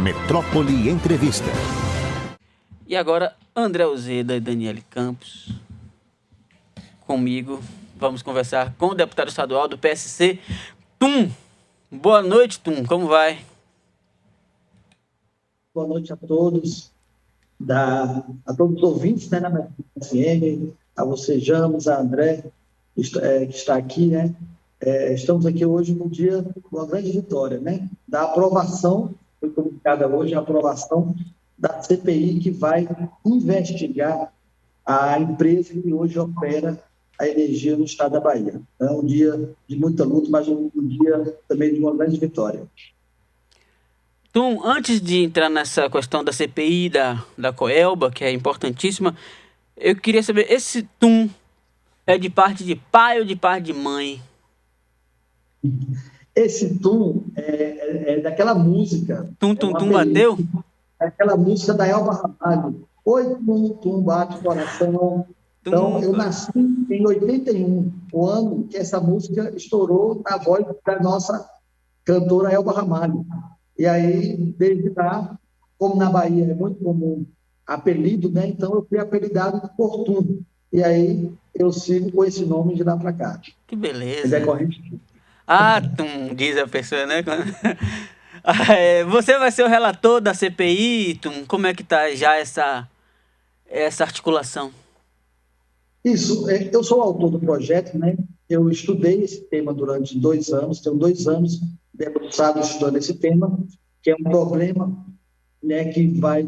Metrópole Entrevista. E agora, André Uzeda e Daniele Campos, comigo, vamos conversar com o deputado estadual do PSC, Tum. Boa noite, Tum, como vai? Boa noite a todos, a todos os ouvintes, né, na FM, a você, James, a André, que está aqui, né? Estamos aqui hoje no dia de uma grande vitória, né? Da aprovação, foi comunicada hoje a aprovação da CPI que vai investigar a empresa que hoje opera a energia no estado da Bahia. É um dia de muita luta, mas um dia também de uma grande vitória. Tum, antes de entrar nessa questão da CPI, da Coelba, que é importantíssima, eu queria saber, esse Tum é de parte de pai ou de parte de mãe? Esse Tum é daquela música. Tum, tum, tum, bateu? Aquela música da Elba Ramalho. Oi, Tum, tum, bate o coração. Então, eu nasci em 81, o ano que essa música estourou na voz da nossa cantora Elba Ramalho. E aí, desde lá, como na Bahia é muito comum apelido, né? Então eu fui apelidado por Tum. E aí eu sigo com esse nome de lá para cá. Que beleza. É correto? Ah, Tum, diz a pessoa, né? Você vai ser o relator da CPI, Tum? Como é que tá já essa articulação? Isso, eu sou o autor do projeto, né? Eu estudei esse tema durante 2 anos, tenho 2 anos debruçado estudando esse tema, que é um problema, né, que vai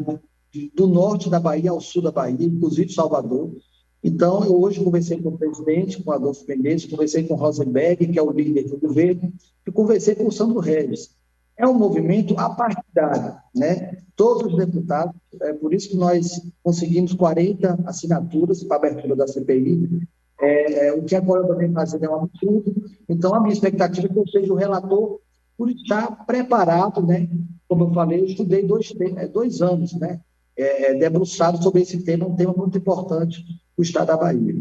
do norte da Bahia ao sul da Bahia, inclusive Salvador. Então, eu hoje conversei com o presidente, com Adolfo Menezes, conversei com o Rosenberg, que é o líder do governo, e conversei com o Sandro Regis. É um movimento apartidário, né? Todos os deputados, é por isso que nós conseguimos 40 assinaturas para a abertura da CPI. O que a Coelba vem fazendo é um absurdo. Então, a minha expectativa é que eu seja o relator por estar preparado, né? Como eu falei, eu estudei 2 anos, né? Debruçado sobre esse tema, um tema muito importante para o estado da Bahia.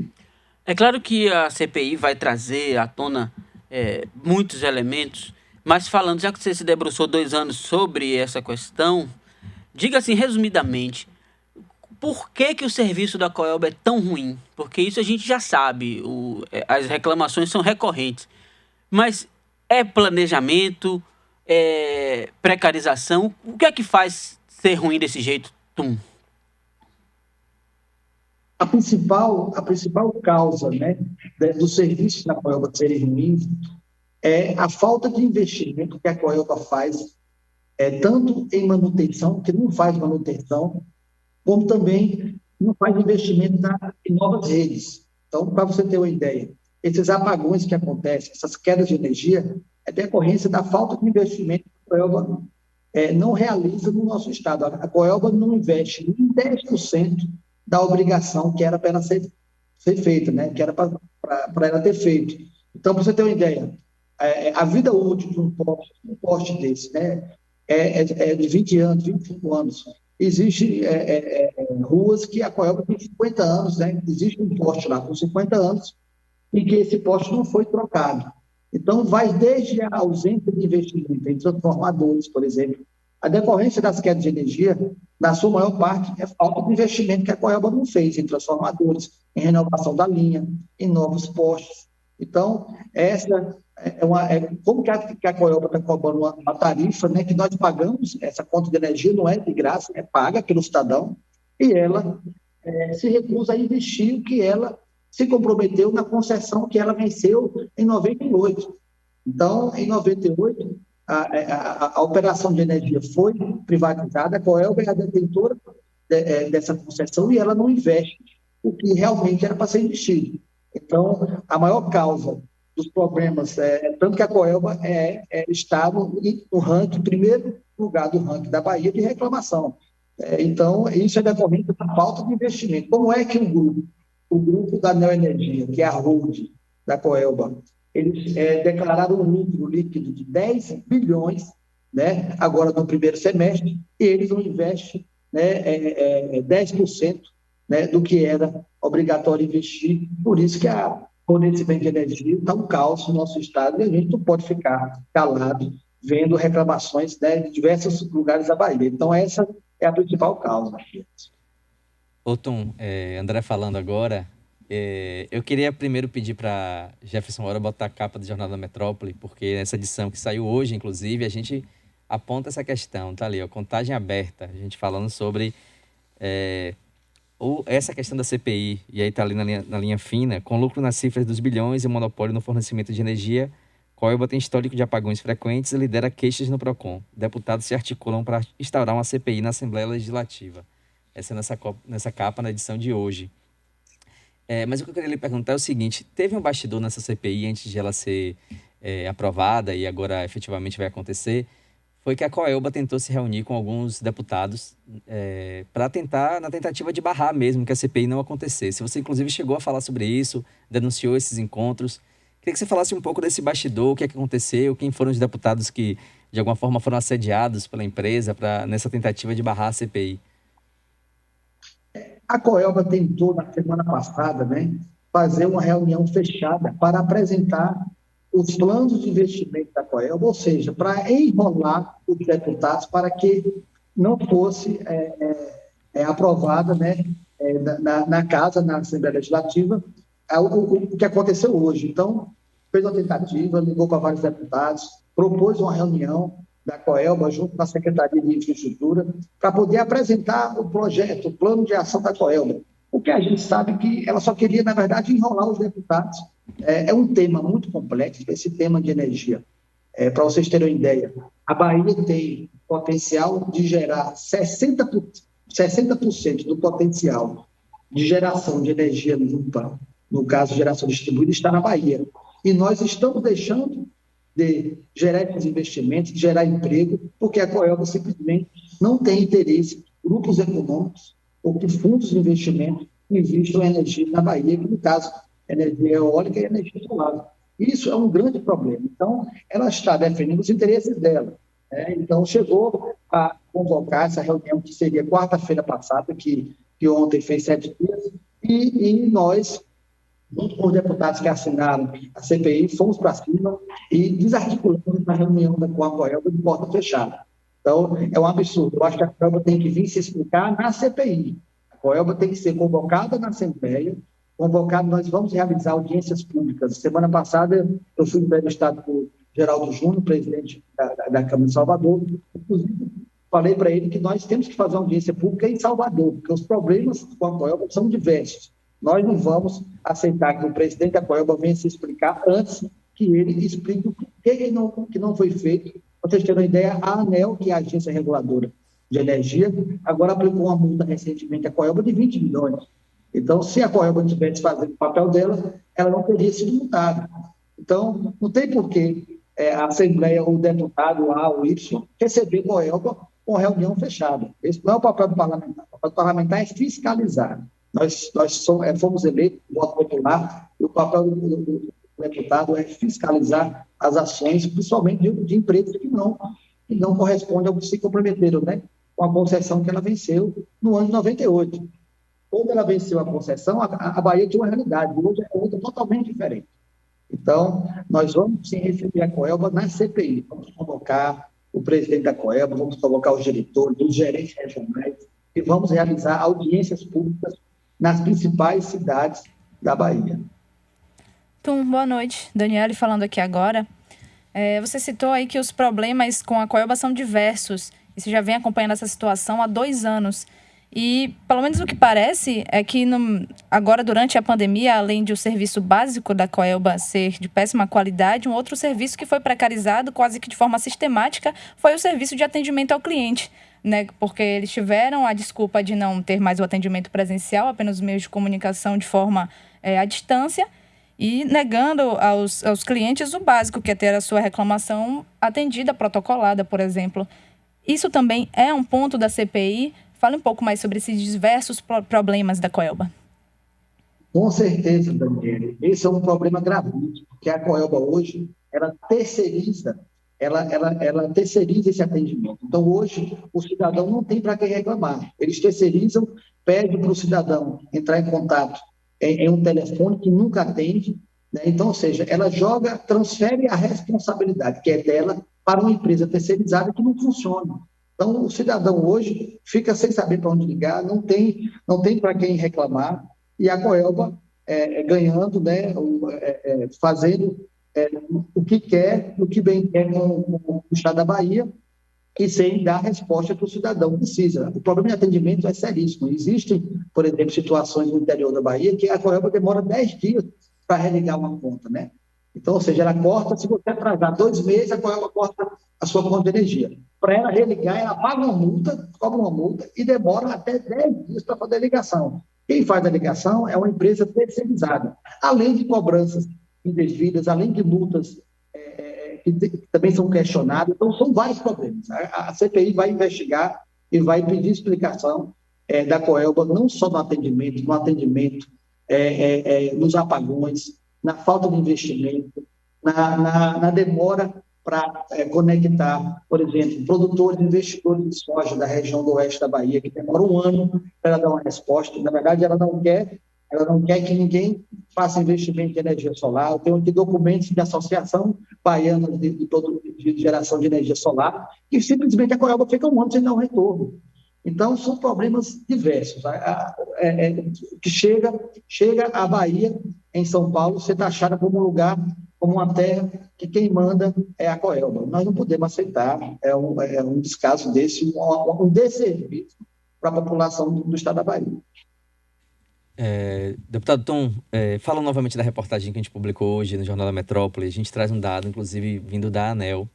É claro que a CPI vai trazer à tona muitos elementos, mas falando, já que você se debruçou 2 anos sobre essa questão, diga assim, resumidamente, por que o serviço da Coelba é tão ruim? Porque isso a gente já sabe, as reclamações são recorrentes. Mas é planejamento, é precarização? O que é que faz ser ruim desse jeito, Tum? A principal causa, né, do serviço da Coelba serem ruins é a falta de investimento que a Coelba faz, tanto em manutenção, que não faz manutenção, como também não faz investimento em novas redes. Então, para você ter uma ideia, esses apagões que acontecem, essas quedas de energia, é decorrência da falta de investimento que a Coelba não realiza no nosso estado. A Coelba não investe nem 10% da obrigação que era para ela ser feita, né? Que era para ela ter feito. Então, para você ter uma ideia, a vida útil de um poste desse, né, é de 20 anos, 25 anos. Existem ruas que a Coelba tem 50 anos, né? Existe um poste lá com 50 anos e que esse poste não foi trocado. Então, vai desde a ausência de investimento em transformadores, por exemplo. A decorrência das quedas de energia, na sua maior parte, é falta de investimento que a Coelba não fez em transformadores, em renovação da linha, em novos postes. Então, essa como que a Coelba está cobrando uma tarifa, né, que nós pagamos, essa conta de energia não é de graça, é paga pelo cidadão, e ela se recusa a investir o que ela se comprometeu na concessão que ela venceu em 98. Então, em 98, a operação de energia foi privatizada, a Coelba é a detentora dessa concessão e ela não investe o que realmente era para ser investido. Então, a maior causa dos problemas tanto que a Coelba está no ranking, primeiro lugar do ranking da Bahia de reclamação. Então, isso é decorrente da falta de investimento. Como é que o grupo da Neoenergia, que é a holding da Coelba, eles declararam um lucro líquido de 10 bilhões, né, agora no primeiro semestre, e eles não investem 10%, né, do que era obrigatório investir. Por isso que o fornecimento de energia está um caos no nosso estado e a gente não pode ficar calado vendo reclamações, né, de diversos lugares da Bahia. Então, essa é a principal causa. Ô Tom, André falando agora, eu queria primeiro pedir para Jefferson Hora botar a capa do Jornal da Metrópole, porque nessa edição que saiu hoje, inclusive, a gente aponta essa questão, tá ali, ó, contagem aberta, a gente falando sobre essa questão da CPI, e aí tá ali na linha fina, com lucro nas cifras dos bilhões e monopólio no fornecimento de energia, Coelba tem histórico de apagões frequentes e lidera queixas no PROCON. Deputados se articulam para instaurar uma CPI na Assembleia Legislativa. Essa é nessa capa, na edição de hoje. Mas o que eu queria lhe perguntar é o seguinte, teve um bastidor nessa CPI antes de ela ser aprovada e agora efetivamente vai acontecer, foi que a Coelba tentou se reunir com alguns deputados para tentar, na tentativa de barrar mesmo que a CPI não acontecesse. Você, inclusive, chegou a falar sobre isso, denunciou esses encontros. Queria que você falasse um pouco desse bastidor, o que é que aconteceu, quem foram os deputados que, de alguma forma, foram assediados pela empresa nessa tentativa de barrar a CPI. A Coelba tentou, na semana passada, né, fazer uma reunião fechada para apresentar os planos de investimento da Coelba, ou seja, para enrolar os deputados para que não fosse aprovada, né, na Casa, na Assembleia Legislativa, o que aconteceu hoje. Então, fez uma tentativa, ligou para vários deputados, propôs uma reunião da Coelba junto com a Secretaria de Infraestrutura para poder apresentar o projeto, o plano de ação da Coelba. Porque a gente sabe que ela só queria, na verdade, enrolar os deputados. É um tema muito complexo, esse tema de energia. Para vocês terem uma ideia, a Bahia tem potencial de gerar 60% do potencial de geração de energia limpa, no caso, geração distribuída, está na Bahia. E nós estamos deixando de gerar esses investimentos, de gerar emprego, porque a Coelba simplesmente não tem interesse, grupos econômicos ou que fundos de investimento investam em energia na Bahia, que no caso, energia eólica e energia solar. Isso é um grande problema. Então, ela está defendendo os interesses dela. Então, chegou a convocar essa reunião, que seria quarta-feira passada, que ontem fez 7 dias, e nós, junto com os deputados que assinaram a CPI, fomos para cima e desarticulamos na reunião com a Coelba de porta fechada. Então, é um absurdo. Eu acho que a Coelba tem que vir se explicar na CPI. A Coelba tem que ser convocada na Assembleia. Nós vamos realizar audiências públicas. Semana passada, eu fui entrevistado por Geraldo Júnior, presidente da Câmara de Salvador. Inclusive, falei para ele que nós temos que fazer uma audiência pública em Salvador, porque os problemas com a Coelba são diversos. Nós não vamos aceitar que o presidente da Coelba venha se explicar antes que ele explique o que não foi feito. Para vocês terem uma ideia, a ANEEL, que é a agência reguladora de energia, agora aplicou uma multa recentemente à Coelba de 20 milhões. Então, se a Coelba tivesse fazendo o papel dela, ela não teria sido multada. Então, não tem por que a Assembleia, o deputado A ou Y, receber Coelba com reunião fechada. Esse não é o papel do parlamentar. O papel do parlamentar é fiscalizar. Nós fomos eleitos, voto popular, e o papel do deputado é fiscalizar as ações, principalmente de empresas que não correspondem ao que se comprometeram, né, com a concessão que ela venceu no ano de 98. Quando ela venceu a concessão, a Bahia tinha uma realidade, hoje é outra totalmente diferente. Então, nós vamos sim receber a Coelba na CPI, vamos convocar o presidente da Coelba, vamos convocar os diretores, os gerentes regionais, e vamos realizar audiências públicas nas principais cidades da Bahia. Tum, boa noite. Daniele falando aqui agora. Você citou aí que os problemas com a Coelba são diversos, e você já vem acompanhando essa situação há 2 anos. E, pelo menos o que parece, é que agora, durante a pandemia, além de o serviço básico da Coelba ser de péssima qualidade, um outro serviço que foi precarizado quase que de forma sistemática foi o serviço de atendimento ao cliente, né? Porque eles tiveram a desculpa de não ter mais o atendimento presencial, apenas os meios de comunicação de forma à distância, e negando aos clientes o básico, que é ter a sua reclamação atendida, protocolada, por exemplo. Isso também é um ponto da CPI. Fale um pouco mais sobre esses diversos problemas da Coelba. Com certeza, Daniele. Esse é um problema gravíssimo, porque a Coelba hoje, ela terceiriza esse atendimento. Então, hoje, o cidadão não tem para quem reclamar. Eles terceirizam, pedem para o cidadão entrar em contato em um telefone que nunca atende, né? Então, ou seja, ela transfere a responsabilidade, que é dela, para uma empresa terceirizada que não funciona. Então, o cidadão hoje fica sem saber para onde ligar, não tem para quem reclamar, e a Coelba ganhando, né, fazendo o que quer, o que bem quer com o Estado da Bahia, e sem dar a resposta que o cidadão precisa. O problema de atendimento é seríssimo. Existem, por exemplo, situações no interior da Bahia que a Coelba demora 10 dias para religar uma conta, né? Então, ou seja, ela corta, se você atrasar 2 meses, a Coelba corta a sua conta de energia. Para ela religar, ela paga uma multa, cobra uma multa e demora até 10 dias para fazer a ligação. Quem faz a ligação é uma empresa terceirizada, além de cobranças indevidas, além de multas que também são questionadas. Então, são vários problemas. A CPI vai investigar e vai pedir explicação da Coelba, não só no atendimento, nos apagões, na falta de investimento, na demora para conectar, por exemplo, produtores e investidores de soja da região do oeste da Bahia, que demora 1 ano para ela dar uma resposta. Na verdade, ela não quer que ninguém faça investimento em energia solar. Eu tenho aqui documentos de Associação Baiana de Geração de Energia Solar, que simplesmente a Coelba fica 1 ano sem dar um retorno. Então, são problemas diversos. Que chega à Bahia, em São Paulo, ser taxada como um lugar, como uma terra que quem manda é a Coelba. Nós não podemos aceitar um descaso desse, um desserviço para a população do estado da Bahia. Deputado Tom, fala novamente da reportagem que a gente publicou hoje no Jornal da Metrópole. A gente traz um dado, inclusive, vindo da ANEEL,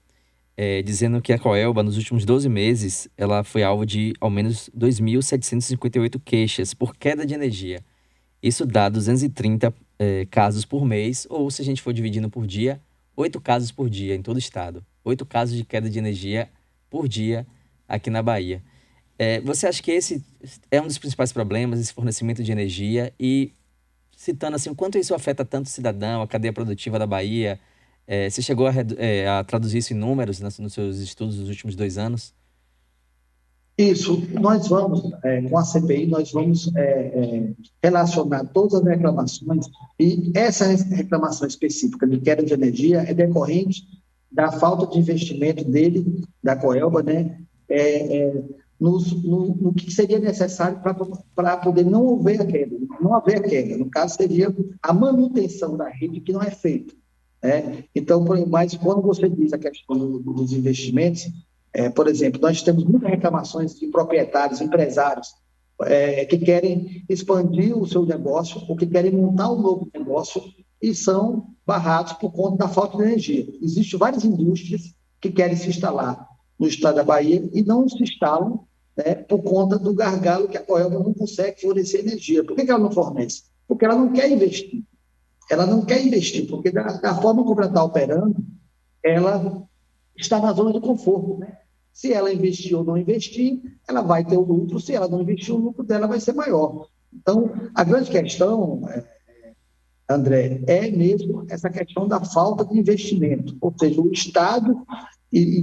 dizendo que a Coelba, nos últimos 12 meses, ela foi alvo de ao menos 2.758 queixas por queda de energia. Isso dá 230 casos por mês, ou se a gente for dividindo por dia, 8 casos por dia em todo o estado. 8 casos de queda de energia por dia aqui na Bahia. Você acha que esse é um dos principais problemas, esse fornecimento de energia? E citando assim, o quanto isso afeta tanto o cidadão, a cadeia produtiva da Bahia? Você chegou a traduzir isso em números nos seus estudos dos últimos 2 anos? Isso, nós vamos, com a CPI, nós vamos relacionar todas as reclamações, e essa reclamação específica de queda de energia é decorrente da falta de investimento da Coelba, né, no que seria necessário para poder não haver a queda. No caso, seria a manutenção da rede, que não é feita. Então, mas quando você diz a questão dos investimentos, por exemplo, nós temos muitas reclamações de proprietários, empresários, que querem expandir o seu negócio ou que querem montar um novo negócio e são barrados por conta da falta de energia. Existem várias indústrias que querem se instalar no estado da Bahia e não se instalam, por conta do gargalo que a Coelba não consegue fornecer energia. Por que ela não fornece? Porque ela não quer investir. Ela não quer investir, porque da forma como ela está operando, ela está na zona de conforto, né? Se ela investir ou não investir, ela vai ter o lucro. Se ela não investir, o lucro dela vai ser maior. Então, a grande questão, André, é mesmo essa questão da falta de investimento. Ou seja, o Estado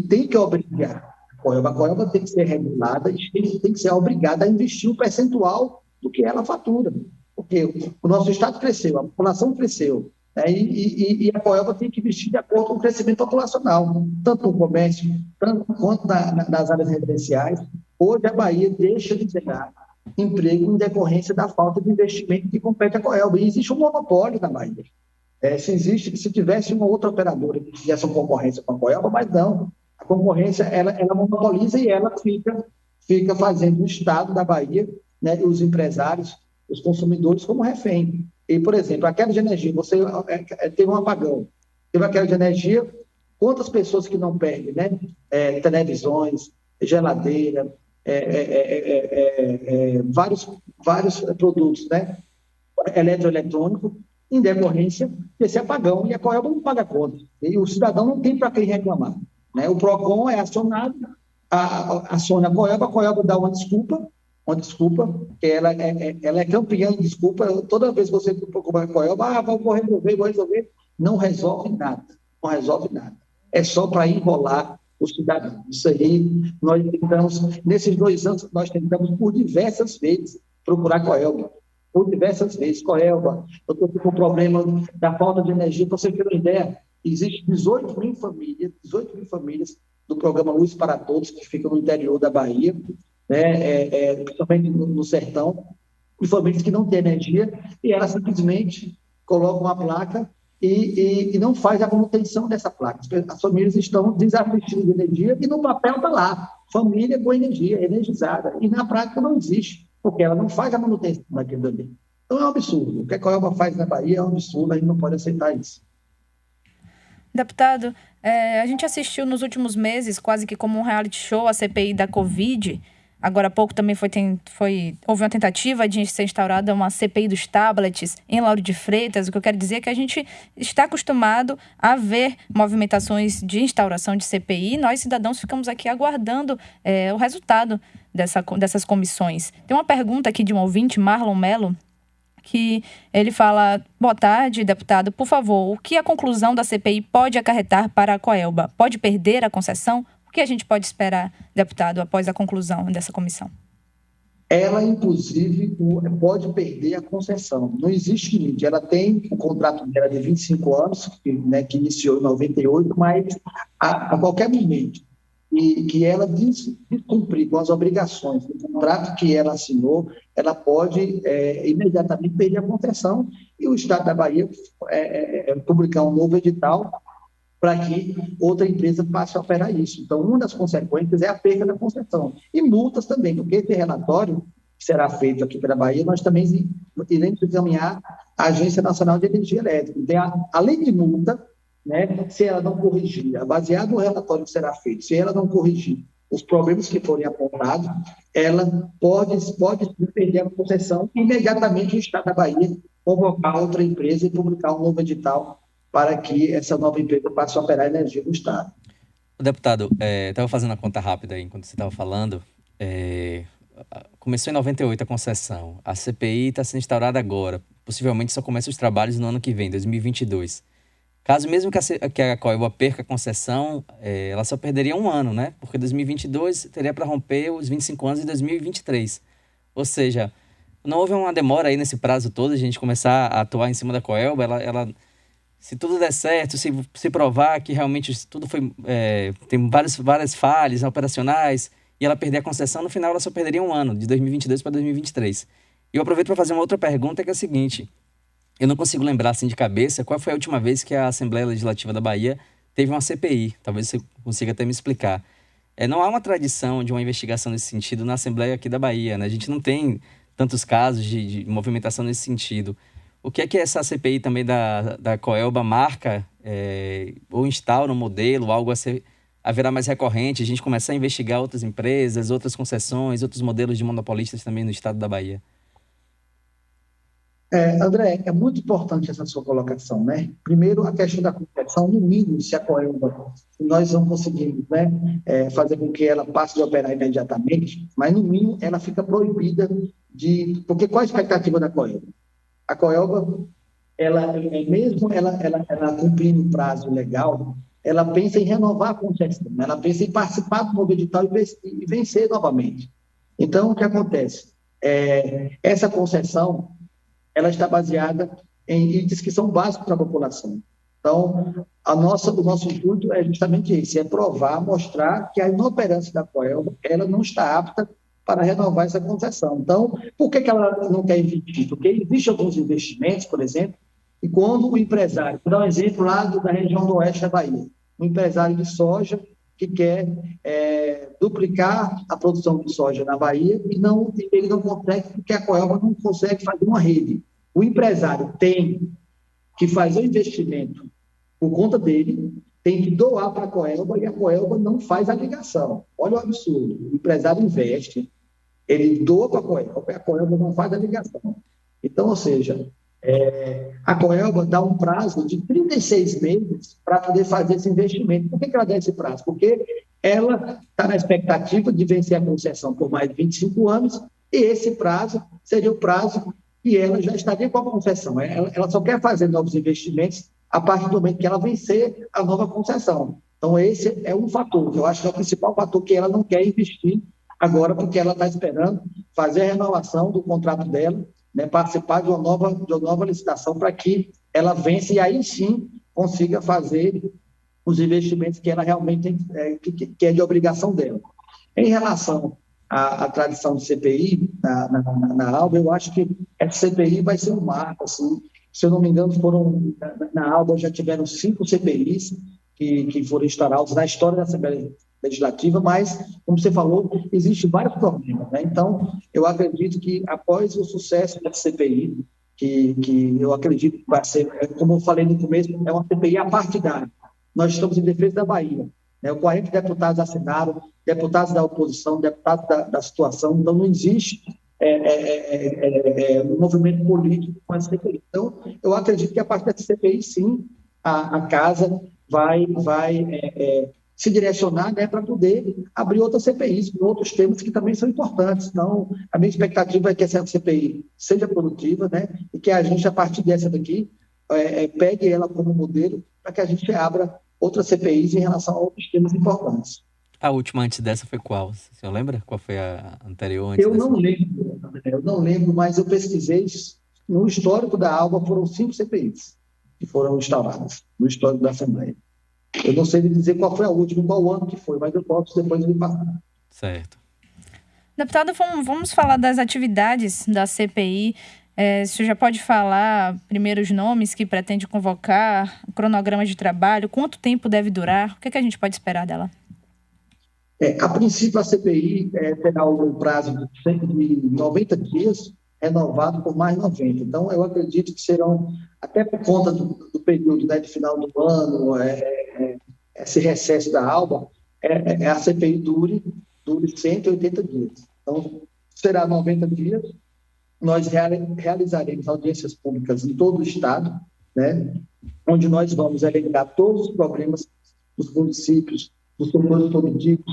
tem que obrigar a Coelba tem que ser regulada e tem que ser obrigada a investir um percentual do que ela fatura. Porque o nosso Estado cresceu, a população cresceu, e a Coelba tem que investir de acordo com o crescimento populacional, tanto no comércio, tanto quanto nas áreas residenciais. Hoje a Bahia deixa de gerar emprego em decorrência da falta de investimento que compete à Coelba. E existe um monopólio na Bahia. Se tivesse uma outra operadora que fizesse uma concorrência com a Coelba, mas não. A concorrência, ela monopoliza e ela fica fazendo o Estado da Bahia, né, os empresários, os consumidores como refém. E, por exemplo, a queda de energia, você teve um apagão, teve a queda de energia, quantas pessoas que não perdem, né? Televisões, geladeira, vários produtos, né? Eletroeletrônico, em decorrência desse apagão, e a Coelba não paga conta. E o cidadão não tem para quem reclamar. Né? O PROCON é acionado, aciona a Coelba dá uma desculpa, que ela é campeã em desculpa. Toda vez que você procura a Coelba, vou resolver. Não resolve nada. É só para enrolar o cidadão. Isso aí, nós tentamos, nesses 2 anos, nós tentamos por diversas vezes procurar a Coelba. Por diversas vezes, Coelba, eu estou com o problema da falta de energia. Para você ter uma ideia, Existem 18 mil famílias do programa Luz para Todos, que ficam no interior da Bahia, né, principalmente no sertão, e famílias que não têm energia, e ela simplesmente coloca uma placa e não faz a manutenção dessa placa. As famílias estão desassistidas de energia e no papel está lá, família com energia, energizada, e na prática não existe, porque ela não faz a manutenção daquilo ali. Então é um absurdo. O que a Coelba faz na Bahia é um absurdo, a gente não pode aceitar isso. Deputado, a gente assistiu nos últimos meses, quase que como um reality show, a CPI da Covid. Agora há pouco também houve uma tentativa de ser instaurada uma CPI dos tablets em Lauro de Freitas. O que eu quero dizer é que a gente está acostumado a ver movimentações de instauração de CPI e nós, cidadãos, ficamos aqui aguardando o resultado dessas comissões. Tem uma pergunta aqui de um ouvinte, Marlon Mello, que ele fala: boa tarde, deputado, por favor, o que a conclusão da CPI pode acarretar para a Coelba? Pode perder a concessão? O que a gente pode esperar, deputado, após a conclusão dessa comissão? Ela, inclusive, pode perder a concessão. Não existe limite. Ela tem o contrato dela de 25 anos, que iniciou em 98, mas a qualquer momento que ela descumprir com as obrigações do contrato que ela assinou, ela pode imediatamente perder a concessão e o Estado da Bahia publicar um novo edital para que outra empresa passe a operar isso. Então, uma das consequências é a perda da concessão. E multas também, porque esse relatório que será feito aqui pela Bahia, nós também iremos encaminhar à Agência Nacional de Energia Elétrica. Então, além de multa, né, se ela não corrigir, baseado no relatório que será feito, se ela não corrigir os problemas que forem apontados, ela pode perder a concessão e imediatamente o Estado da Bahia convocar outra empresa e publicar um novo edital para que essa nova empresa passe a operar energia no Estado. Deputado, estava fazendo a conta rápida aí enquanto você estava falando. Começou em 98 a concessão. A CPI está sendo instaurada agora. Possivelmente só começa os trabalhos no ano que vem, 2022. Caso mesmo que a Coelba perca a concessão, ela só perderia um ano, né? Porque 2022 teria para romper os 25 anos de 2023. Ou seja, não houve uma demora aí nesse prazo todo de a gente começar a atuar em cima da Coelba. Ela se tudo der certo, se provar que realmente tudo foi tem várias falhas operacionais e ela perder a concessão, no final ela só perderia um ano, de 2022 para 2023. E eu aproveito para fazer uma outra pergunta, que é a seguinte: eu não consigo lembrar assim de cabeça qual foi a última vez que a Assembleia Legislativa da Bahia teve uma CPI. Talvez você consiga até me explicar. Não há uma tradição de uma investigação nesse sentido na Assembleia aqui da Bahia, né? A gente não tem tantos casos de movimentação nesse sentido. O que é que essa CPI também da Coelba marca ou instaura um modelo, algo haverá mais recorrente, a gente começar a investigar outras empresas, outras concessões, outros modelos de monopolistas também no estado da Bahia? André, é muito importante essa sua colocação, né? Primeiro, a questão da concessão, no mínimo, se a Coelba, nós não conseguimos, né, fazer com que ela passe de operar imediatamente, mas no mínimo ela fica proibida porque qual a expectativa da Coelba? A Coelba, mesmo ela cumprindo o prazo legal, ela pensa em renovar a concessão, ela pensa em participar do novo edital e vencer novamente. Então, o que acontece? Essa concessão, ela está baseada em itens que são básicos para a população. Então, o nosso intuito é justamente esse, provar, mostrar que a inoperância da Coelba, ela não está apta para renovar essa concessão. Então, por que ela não quer investir? Porque existem alguns investimentos, por exemplo, e quando o empresário, vou dar um exemplo lá da região do oeste da Bahia, um empresário de soja que quer duplicar a produção de soja na Bahia e ele não consegue, porque a Coelba não consegue fazer uma rede. O empresário tem que fazer o investimento por conta dele, tem que doar para a Coelba e a Coelba não faz a ligação. Olha o absurdo. O empresário investe, ele doa para a Coelba e a Coelba não faz a ligação. Então, ou seja, a Coelba dá um prazo de 36 meses para poder fazer esse investimento. Por que ela dá esse prazo? Porque ela está na expectativa de vencer a concessão por mais de 25 anos e esse prazo seria o prazo que ela já estaria com a concessão. Ela só quer fazer novos investimentos a partir do momento que ela vencer a nova concessão. Então, esse é um fator, eu acho que é o principal fator que ela não quer investir agora, porque ela está esperando fazer a renovação do contrato dela, né, participar de uma nova licitação para que ela vença e aí sim consiga fazer os investimentos que ela realmente tem, que é de obrigação dela. Em relação à tradição de CPI na ALBA, eu acho que essa CPI vai ser um marco. Assim, se eu não me engano, na ALBA já tiveram 5 CPIs que foram instaurados na história da Assembleia Legislativa, mas, como você falou, existem vários problemas, né? Então, eu acredito que após o sucesso dessa CPI, que eu acredito que vai ser, como eu falei no começo, é uma CPI apartidária. Nós estamos em defesa da Bahia, né? 40 deputados assinaram, deputados da oposição, deputados da situação, então não existe um movimento político com essa CPI. Então, eu acredito que a partir dessa CPI, sim, a Casa vai se direcionar, né, para poder abrir outras CPIs com outros temas que também são importantes. Então, a minha expectativa é que essa CPI seja produtiva, né, e que a gente, a partir dessa daqui, pegue ela como modelo para que a gente abra outras CPIs em relação a outros temas importantes. A última antes dessa foi qual? O senhor lembra? Qual foi a anterior? Antes eu dessa? não lembro, mas eu pesquisei. No histórico da ALBA foram 5 CPIs que foram instauradas no histórico da Assembleia. Eu não sei dizer qual foi a última, qual ano que foi, mas eu posso depois me passar. Certo. Deputado, vamos falar das atividades da CPI. O senhor já pode falar primeiro os nomes que pretende convocar, cronograma de trabalho, quanto tempo deve durar, o que a gente pode esperar dela? A princípio, a CPI terá um prazo de 90 dias, renovado por mais 90. Então, eu acredito que serão, até por conta do período, né, de final do ano, esse recesso da ALBA, a CPI dure 180 dias. Então, será 90 dias. Nós realizaremos audiências públicas em todo o Estado, né, onde nós vamos elencar todos os problemas dos municípios, dos setores produtivos,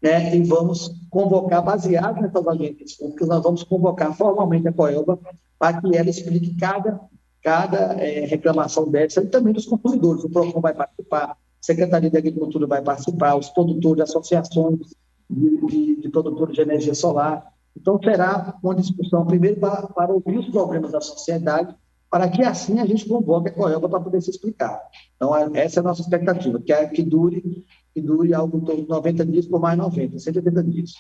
né, e vamos convocar, baseado nessas audiências públicas, nós vamos convocar formalmente a COELBA para que ela explique cada reclamação dessa e também dos consumidores. O PROCON vai participar, a Secretaria de Agricultura vai participar, os produtores, associações de produtores de energia solar. Então, será uma discussão, primeiro, para ouvir os problemas da sociedade, para que assim a gente convoque a COELBA para poder se explicar. Então, essa é a nossa expectativa, que dure algo em torno de 90 dias por mais 90, 180 dias.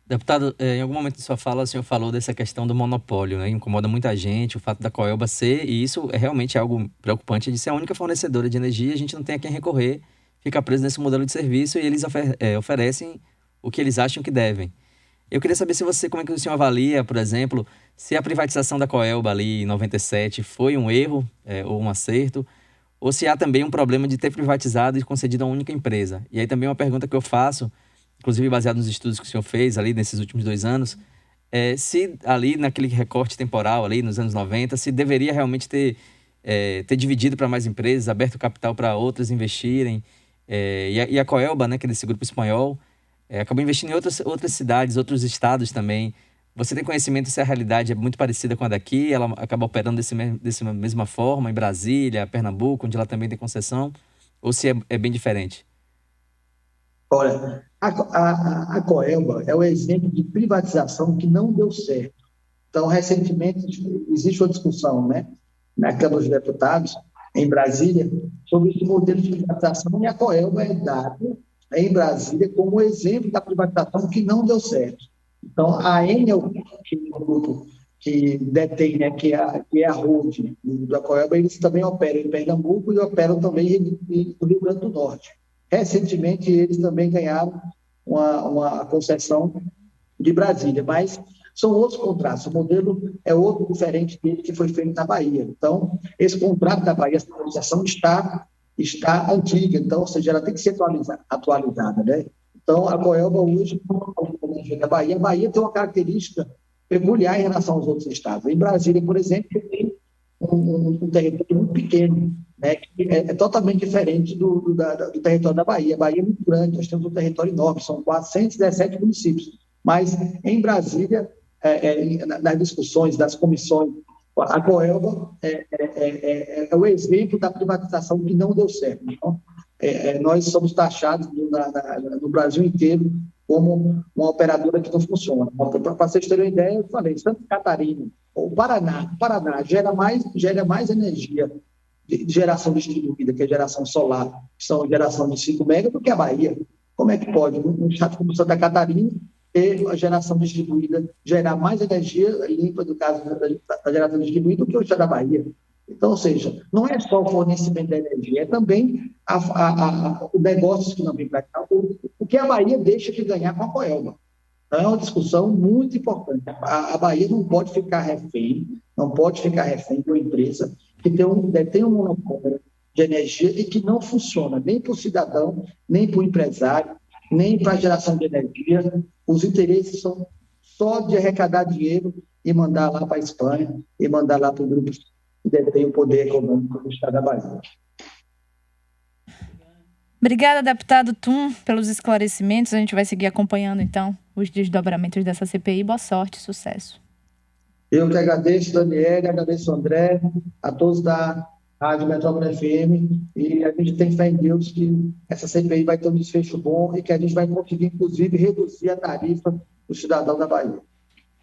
Deputado, em algum momento de sua fala, o senhor falou dessa questão do monopólio, né? Incomoda muita gente o fato da COELBA ser, e isso é realmente algo preocupante, de ser a única fornecedora de energia, a gente não tem a quem recorrer, fica preso nesse modelo de serviço e eles oferecem o que eles acham que devem. Eu queria saber como é que o senhor avalia, por exemplo, se a privatização da COELBA ali em 97 foi um erro ou um acerto, ou se há também um problema de ter privatizado e concedido a uma única empresa. E aí também uma pergunta que eu faço, inclusive baseado nos estudos que o senhor fez ali nesses últimos 2 anos, se ali naquele recorte temporal ali nos anos 90, se deveria realmente ter dividido para mais empresas, aberto capital para outras investirem, e a COELBA, né, que é desse grupo espanhol, acabou investindo em outras cidades, outros estados também. Você tem conhecimento se a realidade é muito parecida com a daqui? Ela acaba operando dessa mesma forma em Brasília, Pernambuco, onde ela também tem concessão? Ou se é bem diferente? Olha, a COELBA é o exemplo de privatização que não deu certo. Então, recentemente, existe uma discussão, né, na Câmara dos Deputados, em Brasília, sobre esse modelo de privatização, e a COELBA é dada em Brasília como exemplo da privatização que não deu certo. Então, a Enel, que é o grupo que detém, né, que é a holding da COELBA, eles também operam em Pernambuco e operam também no Rio Grande do Norte. Recentemente, eles também ganharam uma concessão de Brasília, mas são outros contratos. O modelo é outro, diferente dele que foi feito na Bahia. Então, esse contrato da Bahia, essa concessão está antiga, então, ou seja, ela tem que ser atualizada, né? Então, a COELBA hoje, a Bahia tem uma característica peculiar em relação aos outros estados. Em Brasília, por exemplo, tem um território muito pequeno, né, que é totalmente diferente do território da Bahia. A Bahia é muito grande, nós temos um território enorme, são 417 municípios. Mas, em Brasília, nas discussões das comissões, a COELBA é o exemplo da privatização que não deu certo. Então, nós somos taxados no Brasil inteiro como uma operadora que não funciona. Para vocês terem uma ideia, eu falei, Santa Catarina, o Paraná gera mais energia de geração distribuída, que é geração solar, que são geração de 5 mega, do que a Bahia. Como é que pode um estado como Santa Catarina ter a geração distribuída, gerar mais energia limpa, do caso da geração distribuída, do que o estado da Bahia? Então, ou seja, não é só o fornecimento da energia, é também o negócio que não vem para cá, o que a Bahia deixa de ganhar com a Coelba. Então, é uma discussão muito importante. A Bahia não pode ficar refém de uma empresa que tem um monopólio de energia e que não funciona nem para o cidadão, nem para o empresário, nem para a geração de energia. Os interesses são só de arrecadar dinheiro e mandar lá para a Espanha, e mandar lá para o grupo que detém o poder econômico do Estado da Bahia. Obrigada, deputado Thun, pelos esclarecimentos. A gente vai seguir acompanhando, então, os desdobramentos dessa CPI. Boa sorte, sucesso. Eu que agradeço, Daniela, agradeço, André, a todos da Rádio Metrópole FM, e a gente tem fé em Deus que essa CPI vai ter um desfecho bom e que a gente vai conseguir, inclusive, reduzir a tarifa do cidadão da Bahia.